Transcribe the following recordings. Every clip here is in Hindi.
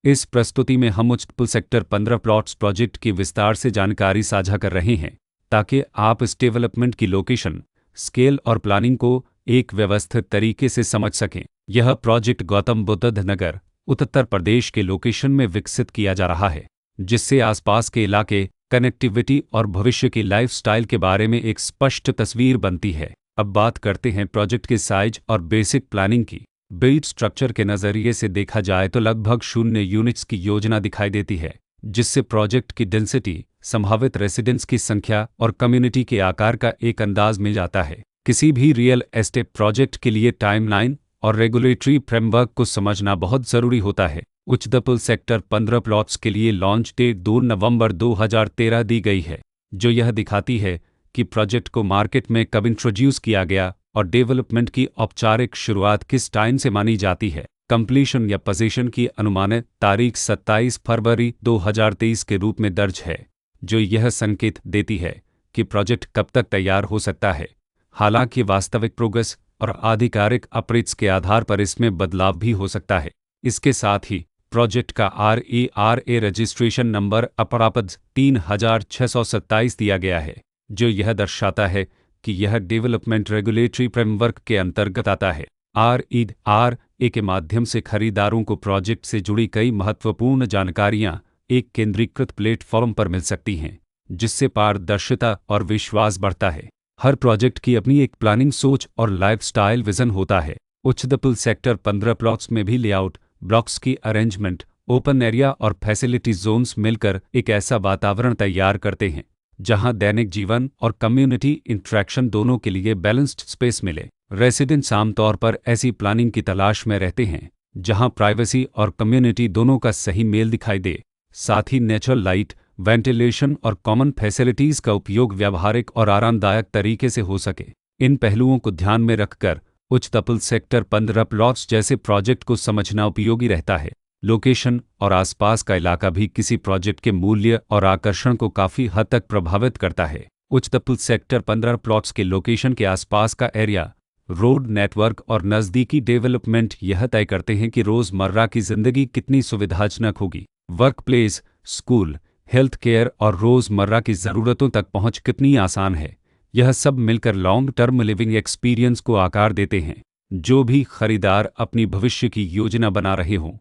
इस प्रस्तुति में हम उच्चतपुल सेक्टर 15 प्लॉट्स प्रोजेक्ट की विस्तार से जानकारी साझा कर रहे हैं ताकि आप इस डेवलपमेंट की लोकेशन, स्केल और प्लानिंग को एक व्यवस्थित तरीके से समझ सकें। यह प्रोजेक्ट गौतम बुद्ध नगर, उत्तर प्रदेश के लोकेशन में विकसित किया जा रहा है, जिससे आसपास के इलाके, कनेक्टिविटी और भविष्य की लाइफस्टाइल के बारे में एक स्पष्ट तस्वीर बनती है। अब बात करते हैं प्रोजेक्ट के साइज और बेसिक प्लानिंग की। बिल्ड स्ट्रक्चर के नज़रिए से देखा जाए तो लगभग 0 यूनिट्स की योजना दिखाई देती है, जिससे प्रोजेक्ट की डेंसिटी, संभावित रेसिडेंट्स की संख्या और कम्युनिटी के आकार का एक अंदाज मिल जाता है। किसी भी रियल एस्टेट प्रोजेक्ट के लिए टाइमलाइन और रेगुलेटरी फ्रेमवर्क को समझना बहुत ज़रूरी होता है। उच्चतपुल सेक्टर 15 प्लॉट्स के लिए लॉन्च डेट 2 नवंबर 2013 दी गई है, जो यह दिखाती है कि प्रोजेक्ट को मार्केट में कब इंट्रोड्यूस किया गया और डेवलपमेंट की औपचारिक शुरुआत किस टाइम से मानी जाती है। कंप्लीशन या पोजीशन की अनुमानित तारीख 27 फरवरी 2023 के रूप में दर्ज है, जो यह संकेत देती है कि प्रोजेक्ट कब तक तैयार हो सकता है। हालांकि वास्तविक प्रोग्रेस और आधिकारिक अपडेट्स के आधार पर इसमें बदलाव भी हो सकता है। इसके साथ ही प्रोजेक्ट का RERA रजिस्ट्रेशन नंबर अप्राप्त 3627 दिया गया है, जो यह दर्शाता है कि यह डेवलपमेंट रेगुलेटरी फ्रेमवर्क के अंतर्गत आता है। RERA के माध्यम से खरीदारों को प्रोजेक्ट से जुड़ी कई महत्वपूर्ण जानकारियां एक केंद्रीकृत प्लेटफॉर्म पर मिल सकती हैं, जिससे पारदर्शिता और विश्वास बढ़ता है। हर प्रोजेक्ट की अपनी एक प्लानिंग सोच और लाइफस्टाइल विजन होता है। उच्चतपुल सेक्टर 15 प्लॉट्स में भी लेआउट, ब्लॉक्स की अरेंजमेंट, ओपन एरिया और फैसिलिटी जोन्स मिलकर एक ऐसा वातावरण तैयार करते हैं जहां दैनिक जीवन और कम्युनिटी इंटरेक्शन दोनों के लिए बैलेंस्ड स्पेस मिले। रेसिडेंट्स आमतौर पर ऐसी प्लानिंग की तलाश में रहते हैं जहां प्राइवेसी और कम्युनिटी दोनों का सही मेल दिखाई दे। साथ ही नेचुरल लाइट, वेंटिलेशन और कॉमन फैसिलिटीज का उपयोग व्यावहारिक और आरामदायक तरीके से हो सके। इन पहलुओं को ध्यान में रखकर उच्चतपुल सेक्टर 15 प्लॉट्स जैसे प्रोजेक्ट को समझना उपयोगी रहता है। लोकेशन और आसपास का इलाका भी किसी प्रोजेक्ट के मूल्य और आकर्षण को काफ़ी हद तक प्रभावित करता है। उच्चतपुल सेक्टर 15 प्लॉट्स के लोकेशन के आसपास का एरिया, रोड नेटवर्क और नज़दीकी डेवलपमेंट यह तय करते हैं कि रोज़मर्रा की ज़िंदगी कितनी सुविधाजनक होगी। Work place, school, health care और रोज़मर्रा की ज़रूरतों तक पहुँच कितनी आसान है। यह सब मिलकर लॉन्ग टर्म लिविंग एक्सपीरियंस को आकार देते हैं। जो भी खरीदार अपनी भविष्य की योजना बना रहे हों,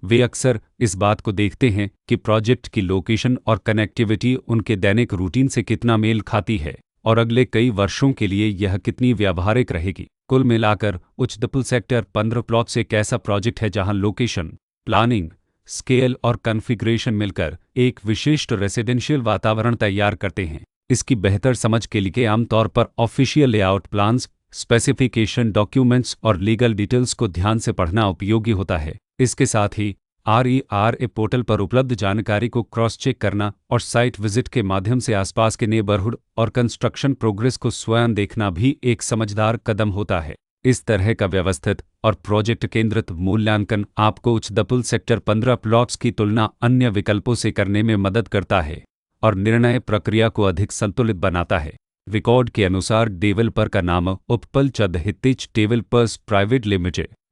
वे अक्सर इस बात को देखते हैं कि प्रोजेक्ट की लोकेशन और कनेक्टिविटी उनके दैनिक रूटीन से कितना मेल खाती है और अगले कई वर्षों के लिए यह कितनी व्यावहारिक रहेगी। कुल मिलाकर उच्चतपुल सेक्टर 15 प्लॉट्स एक ऐसा प्रोजेक्ट है जहां लोकेशन, प्लानिंग, स्केल और कॉन्फ़िगरेशन मिलकर एक विशिष्ट रेसिडेंशियल वातावरण तैयार करते हैं। इसकी बेहतर समझ के लिए आमतौर पर official layout plans, specification documents और लीगल डिटेल्स को ध्यान से पढ़ना उपयोगी होता है। इसके साथ ही RERA पोर्टल पर उपलब्ध जानकारी को क्रॉस चेक करना और साइट विजिट के माध्यम से आसपास के नेबरहुड और कंस्ट्रक्शन प्रोग्रेस को स्वयं देखना भी एक समझदार कदम होता है। इस तरह का व्यवस्थित और प्रोजेक्ट केंद्रित मूल्यांकन आपको उच्चतपुल सेक्टर 15 प्लॉट्स की तुलना अन्य विकल्पों से करने में मदद करता है और निर्णय प्रक्रिया को अधिक संतुलित बनाता है। रिकॉर्ड के अनुसार डेवलपर का नाम उत्पल चंद हितेश डेवलपर्स प्राइवेट लिमिटेड